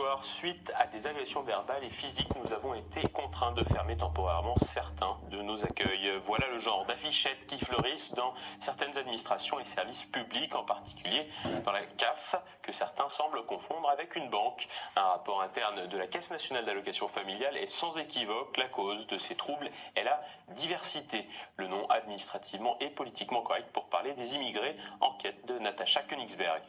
soir, suite à des agressions verbales et physiques, nous avons été contraints de fermer temporairement certains de nos accueils. Voilà le genre d'affichettes qui fleurissent dans certaines administrations et services publics, en particulier dans la CAF, que certains semblent confondre avec une banque. Un rapport interne de la Caisse nationale d'allocation familiale est sans équivoque. La cause de ces troubles est la diversité. Le nom administrativement et politiquement correct pour parler des immigrés. Enquête de Natacha Königsberg.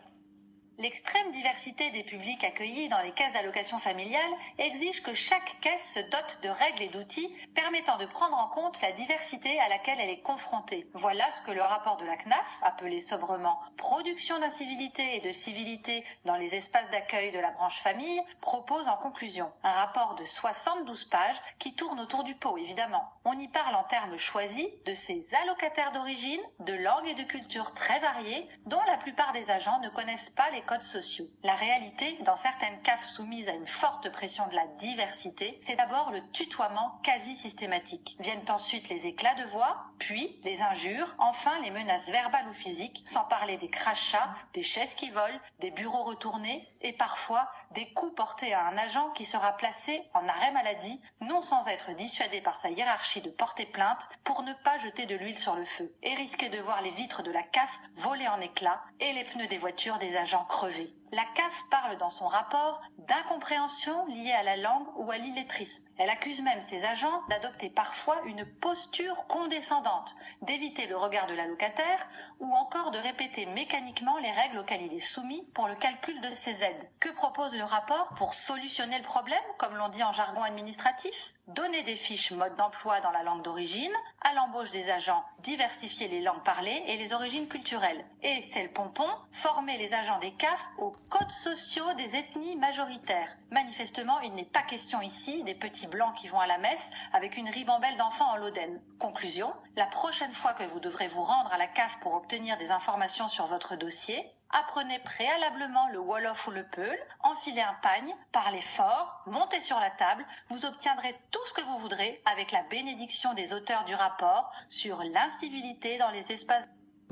L'extrême diversité des publics accueillis dans les caisses d'allocation familiale exige que chaque caisse se dote de règles et d'outils permettant de prendre en compte la diversité à laquelle elle est confrontée. Voilà ce que le rapport de la CNAF, appelé sobrement « Production d'incivilité et de civilité dans les espaces d'accueil de la branche famille », propose en conclusion. Un rapport de 72 pages qui tourne autour du pot, évidemment. On y parle en termes choisis de ces allocataires d'origine, de langue et de culture très variées, dont la plupart des agents ne connaissent pas les codes sociaux. La réalité, dans certaines CAF soumises à une forte pression de la diversité, c'est d'abord le tutoiement quasi systématique. Viennent ensuite les éclats de voix, puis les injures, enfin les menaces verbales ou physiques, sans parler des crachats, des chaises qui volent, des bureaux retournés et parfois des coups portés à un agent qui sera placé en arrêt maladie, non sans être dissuadé par sa hiérarchie de porter plainte pour ne pas jeter de l'huile sur le feu et risquer de voir les vitres de la CAF voler en éclats et les pneus des voitures des agents crever. La CAF parle dans son rapport d'incompréhension liée à la langue ou à l'illettrisme. Elle accuse même ses agents d'adopter parfois une posture condescendante, d'éviter le regard de l'allocataire ou encore de répéter mécaniquement les règles auxquelles il est soumis pour le calcul de ses aides. Que propose le rapport pour solutionner le problème, comme l'on dit en jargon administratif ? Donner des fiches mode d'emploi dans la langue d'origine, à l'embauche des agents, diversifier les langues parlées et les origines culturelles. Et, c'est le pompon, former les agents des CAF aux codes sociaux des ethnies majoritaires. Manifestement, il n'est pas question ici des petits blancs qui vont à la messe avec une ribambelle d'enfants en loden. Conclusion, la prochaine fois que vous devrez vous rendre à la CAF pour obtenir des informations sur votre dossier, apprenez préalablement le Wolof ou le Peul, enfilez un pagne, parlez fort, montez sur la table, vous obtiendrez tout ce que vous voudrez avec la bénédiction des auteurs du rapport sur l'incivilité dans les espaces